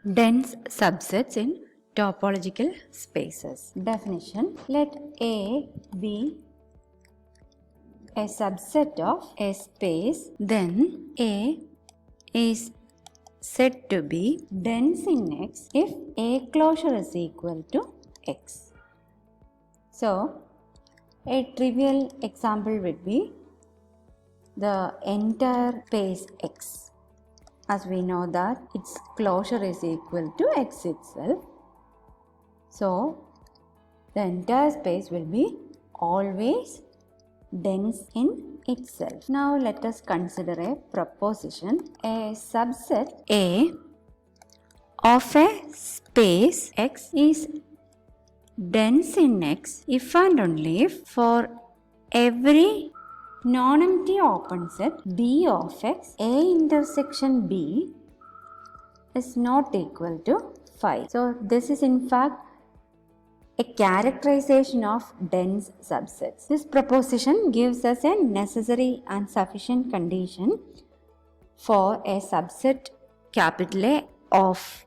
dense subsets in topological spaces. Definition: let A be a subset of a space, then A is said to be dense in X if A closure is equal to X. So, a trivial example would be the entire space X. As we know that its closure is equal to X itself. So, the entire space will be always dense in itself. Now, let us consider a proposition. A subset A of a space X is dense in X if and only if for every non-empty open set B of X, A intersection B is not equal to phi. So, this is in fact a characterization of dense subsets. This proposition gives us a necessary and sufficient condition for a subset capital A of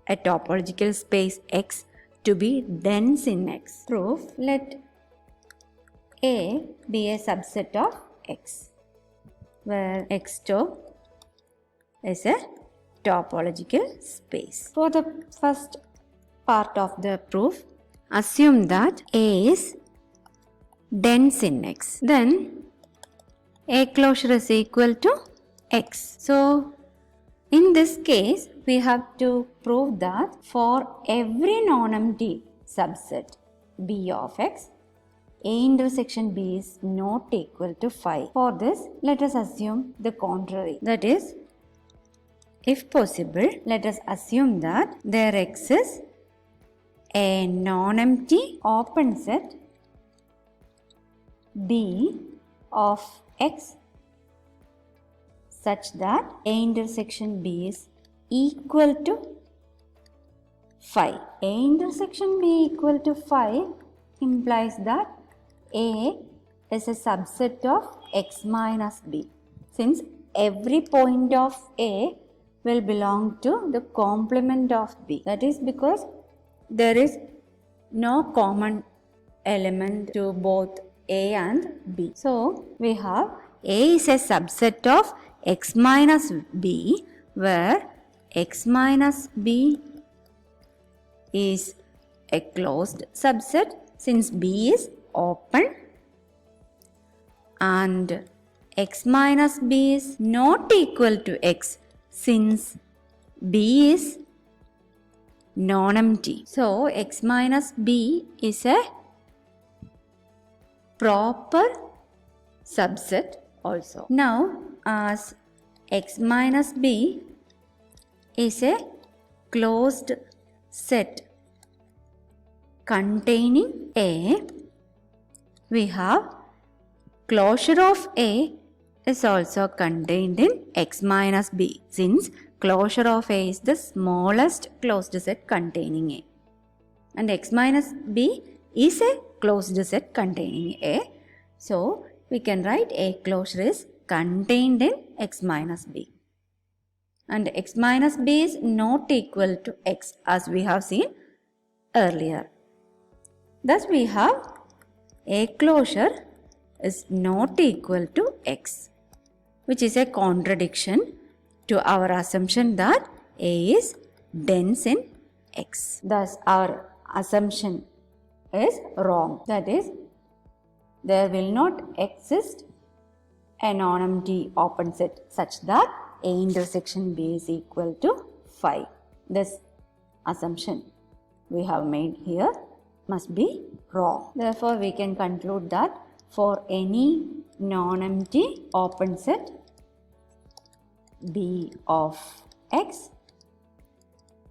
a topological space X to be dense in X. Proof: let A be a subset of X, where X top is a topological space. For the first part of the proof, assume that A is dense in X. Then A closure is equal to X. So, in this case, we have to prove that for every non-empty subset B of X, A intersection B is not equal to phi. For this, let us assume the contrary. That is, if possible, let us assume that their X is a non-empty open set B of X such that A intersection B is equal to phi. A intersection B equal to phi implies that A is a subset of X minus B, since every point of A will belong to the complement of B. That is because there is no common element to both A and B. So, we have A is a subset of X minus B, where X minus B is a closed subset since B is open, and X minus B is not equal to X since B is non-empty. So, X minus B is a proper subset also. Now, as X minus B is a closed set containing A, we have closure of A is also contained in X minus B, since closure of A is the smallest closed set containing A, and X minus B is a closed set containing A. So, we can write A closure is contained in X minus B, and X minus B is not equal to X as we have seen earlier. Thus, we have A closure is not equal to X, which is a contradiction to our assumption that A is dense in X. Thus, our assumption is wrong. That is, there will not exist a non-empty open set such that A intersection B is equal to phi. This assumption we have made here must be wrong. Therefore, we can conclude that for any non-empty open set B of X,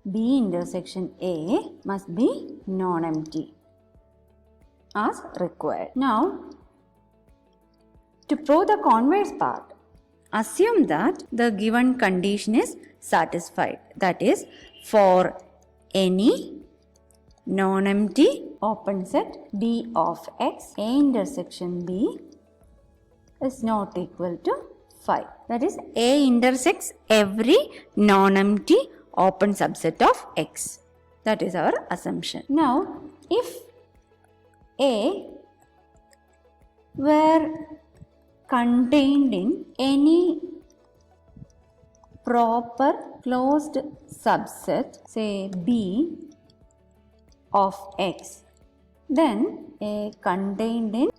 B intersection A must be non-empty as required. Now, to prove the converse part, assume that the given condition is satisfied. That is, for any non-empty open set B of X, A intersection B is not equal to phi. That is, A intersects every non-empty open subset of X. That is our assumption. Now, if A were contained in any proper closed subset, say B of X, then A contained in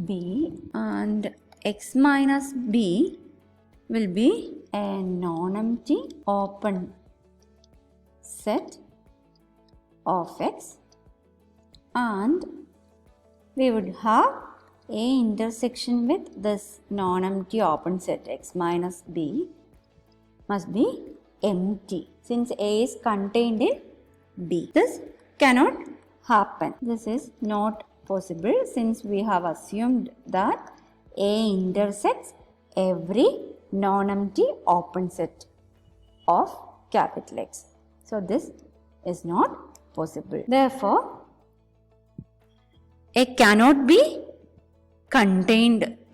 B and X minus B will be a non-empty open set of X, and we would have A intersection with this non-empty open set X minus B must be empty since A is contained in B. This cannot happen. This is not possible since we have assumed that A intersects every non-empty open set of capital X. So this is not possible. Therefore, A cannot be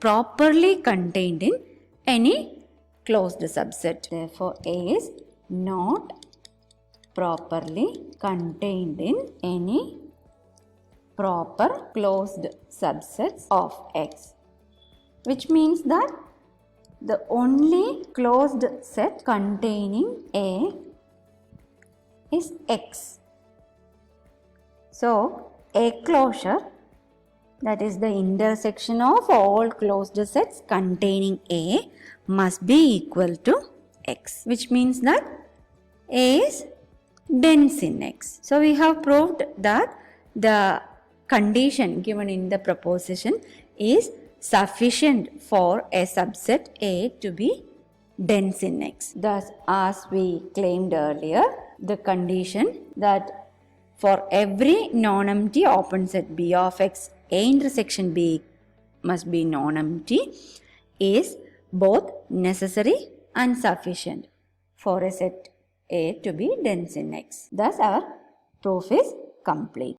properly contained in any closed subset. Therefore, A is not properly contained in any proper closed subsets of X, which means that the only closed set containing A is X. So, A closure, that is the intersection of all closed sets containing A, must be equal to X, which means that A is dense in X. So, we have proved that the condition given in the proposition is sufficient for a subset A to be dense in X. Thus, as we claimed earlier, the condition that for every non-empty open set B of X, A intersection B must be non-empty is both necessary and sufficient for a set A to be dense in X. Thus, our proof is complete.